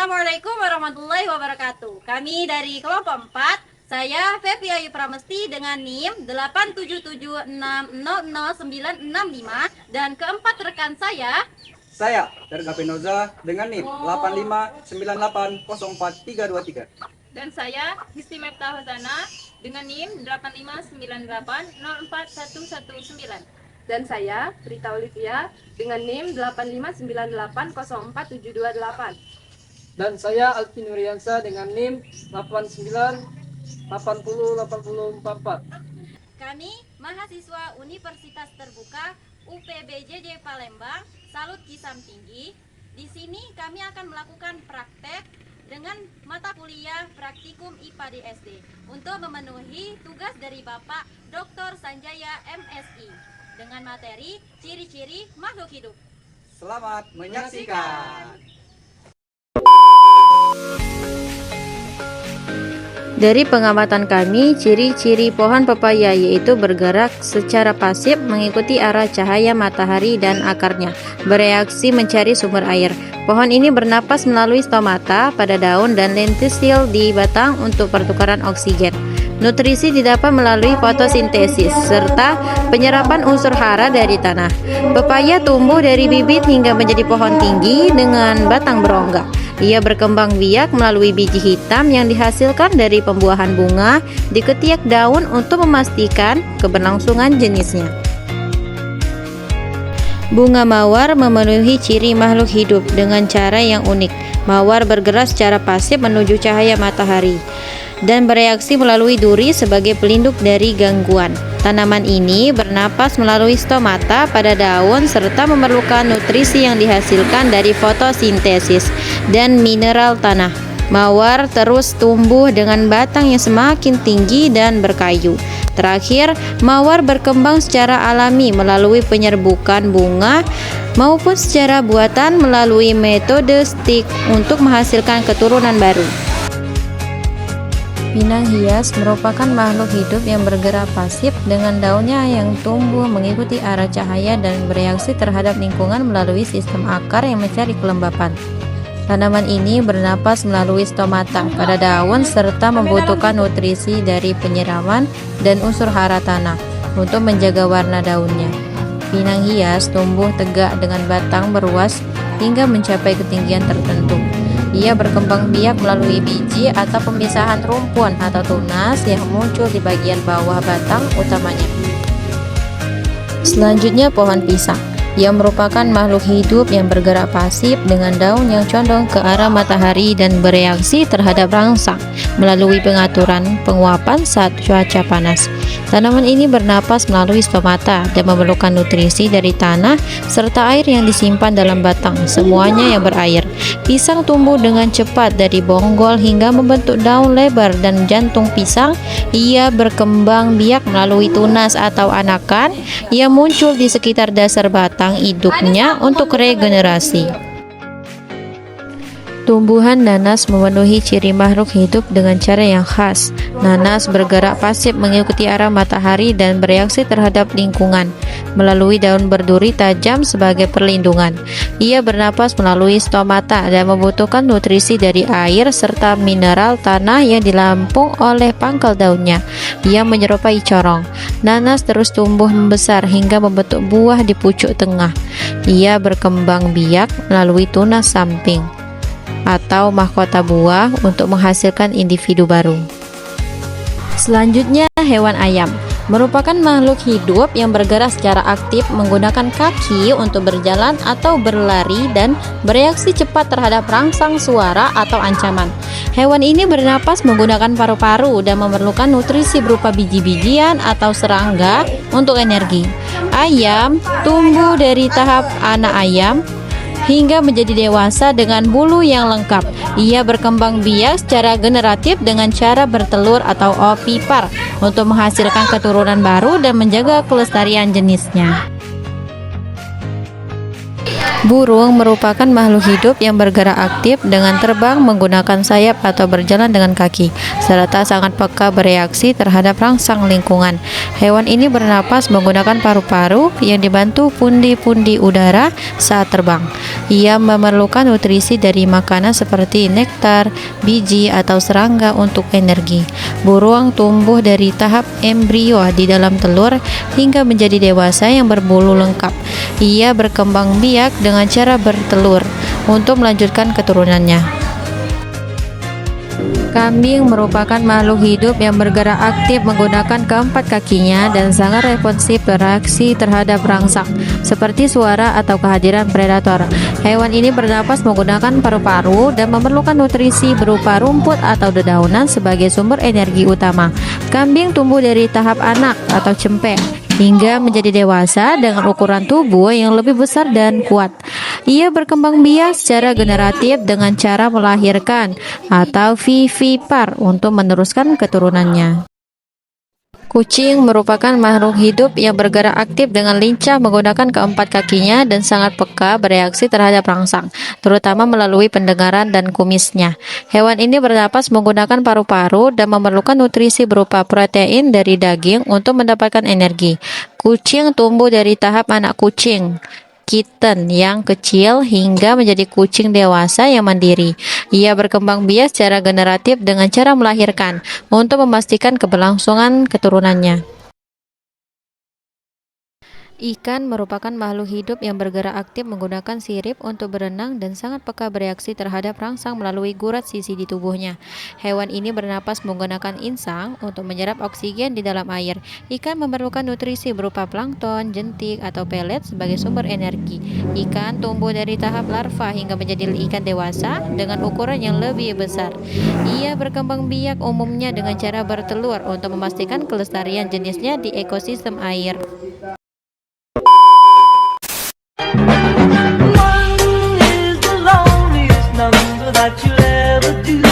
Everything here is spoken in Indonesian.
Assalamualaikum warahmatullahi wabarakatuh. Kami dari kelompok 4, saya Fevi Ayu Pramesti dengan NIM 877600965 dan keempat rekan saya Terga Penoza dengan NIM 859804323. Dan saya Gusti Mepta Hosana dengan NIM 859804119. Dan saya Rita Olivia dengan NIM 859804728. Dan saya Alvin Nuriansa dengan NIM 89808044. Kami mahasiswa Universitas Terbuka UPBJJ Palembang, Salut Kisam Tinggi. Di sini kami akan melakukan praktek dengan mata kuliah praktikum IPA di SD untuk memenuhi tugas dari Bapak Dr. Sanjaya MSI dengan materi ciri-ciri makhluk hidup. Selamat menyaksikan. Dari pengamatan kami, ciri-ciri pohon pepaya yaitu bergerak secara pasif mengikuti arah cahaya matahari dan akarnya bereaksi mencari sumber air. Pohon ini bernapas melalui stomata pada daun dan lentisil di batang untuk pertukaran oksigen. Nutrisi didapat melalui fotosintesis serta penyerapan unsur hara dari tanah. Pepaya tumbuh dari bibit hingga menjadi pohon tinggi dengan batang berongga. Ia berkembang biak melalui biji hitam yang dihasilkan dari pembuahan bunga di ketiak daun untuk memastikan keberlangsungan jenisnya. Bunga mawar memenuhi ciri makhluk hidup dengan cara yang unik. Mawar bergerak secara pasif menuju cahaya matahari dan bereaksi melalui duri sebagai pelindung dari gangguan. Tanaman ini bernapas melalui stomata pada daun serta memerlukan nutrisi yang dihasilkan dari fotosintesis dan mineral tanah. Mawar terus tumbuh dengan batang yang semakin tinggi dan berkayu. Terakhir, mawar berkembang secara alami melalui penyerbukan bunga maupun secara buatan melalui metode stik untuk menghasilkan keturunan baru. Pinang hias merupakan makhluk hidup yang bergerak pasif dengan daunnya yang tumbuh mengikuti arah cahaya dan bereaksi terhadap lingkungan melalui sistem akar yang mencari kelembapan. Tanaman ini bernapas melalui stomata pada daun serta membutuhkan nutrisi dari penyiraman dan unsur hara tanah untuk menjaga warna daunnya. Pinang hias tumbuh tegak dengan batang beruas hingga mencapai ketinggian tertentu. Ia berkembang biak melalui biji atau pemisahan rumpun atau tunas yang muncul di bagian bawah batang utamanya. Selanjutnya pohon pisang, yang merupakan makhluk hidup yang bergerak pasif dengan daun yang condong ke arah matahari dan bereaksi terhadap rangsang melalui pengaturan penguapan saat cuaca panas. Tanaman ini bernapas melalui stomata dan memerlukan nutrisi dari tanah serta air yang disimpan dalam batang, semuanya yang berair. Pisang tumbuh dengan cepat dari bonggol hingga membentuk daun lebar dan jantung pisang. Ia berkembang biak melalui tunas atau anakan yang muncul di sekitar dasar batang induknya untuk regenerasi. Tumbuhan nanas memenuhi ciri makhluk hidup dengan cara yang khas. Nanas bergerak pasif mengikuti arah matahari dan bereaksi terhadap lingkungan melalui daun berduri tajam sebagai perlindungan. Ia bernapas melalui stomata dan membutuhkan nutrisi dari air serta mineral tanah yang dilampung oleh pangkal daunnya. Ia menyerupai corong. Nanas terus tumbuh membesar hingga membentuk buah di pucuk tengah. Ia berkembang biak melalui tunas samping atau mahkota buah untuk menghasilkan individu baru. Selanjutnya, hewan ayam merupakan makhluk hidup yang bergerak secara aktif menggunakan kaki untuk berjalan atau berlari dan bereaksi cepat terhadap rangsang suara atau ancaman. Hewan ini bernapas menggunakan paru-paru dan memerlukan nutrisi berupa biji-bijian atau serangga untuk energi. Ayam tumbuh dari tahap anak ayam hingga menjadi dewasa dengan bulu yang lengkap. Ia berkembang biak secara generatif dengan cara bertelur atau ovipar untuk menghasilkan keturunan baru dan menjaga kelestarian jenisnya. Burung merupakan makhluk hidup yang bergerak aktif dengan terbang menggunakan sayap atau berjalan dengan kaki, serta sangat peka bereaksi terhadap rangsang lingkungan. Hewan ini bernapas menggunakan paru-paru yang dibantu pundi-pundi udara saat terbang. Ia memerlukan nutrisi dari makanan seperti nektar, biji, atau serangga untuk energi. Burung tumbuh dari tahap embrio di dalam telur hingga menjadi dewasa yang berbulu lengkap. Ia berkembang biak dengan cara bertelur untuk melanjutkan keturunannya. Kambing merupakan makhluk hidup yang bergerak aktif menggunakan keempat kakinya dan sangat responsif bereaksi terhadap rangsang, seperti suara atau kehadiran predator. Hewan ini bernapas menggunakan paru-paru dan memerlukan nutrisi berupa rumput atau dedaunan sebagai sumber energi utama. Kambing tumbuh dari tahap anak atau cempe hingga menjadi dewasa dengan ukuran tubuh yang lebih besar dan kuat. Ia berkembang biak secara generatif dengan cara melahirkan atau vivipar untuk meneruskan keturunannya. Kucing merupakan makhluk hidup yang bergerak aktif dengan lincah menggunakan keempat kakinya dan sangat peka bereaksi terhadap rangsang, terutama melalui pendengaran dan kumisnya. Hewan ini bernapas menggunakan paru-paru dan memerlukan nutrisi berupa protein dari daging untuk mendapatkan energi. Kucing tumbuh dari tahap anak kucing kitten yang kecil hingga menjadi kucing dewasa yang mandiri. Ia berkembang biak secara generatif dengan cara melahirkan untuk memastikan keberlangsungan keturunannya. Ikan merupakan makhluk hidup yang bergerak aktif menggunakan sirip untuk berenang dan sangat peka bereaksi terhadap rangsang melalui gurat sisi di tubuhnya. Hewan ini bernapas menggunakan insang untuk menyerap oksigen di dalam air. Ikan memerlukan nutrisi berupa plankton, jentik, atau pelet sebagai sumber energi. Ikan tumbuh dari tahap larva hingga menjadi ikan dewasa dengan ukuran yang lebih besar. Ia berkembang biak umumnya dengan cara bertelur untuk memastikan kelestarian jenisnya di ekosistem air. One is the loneliest number that you'll ever do.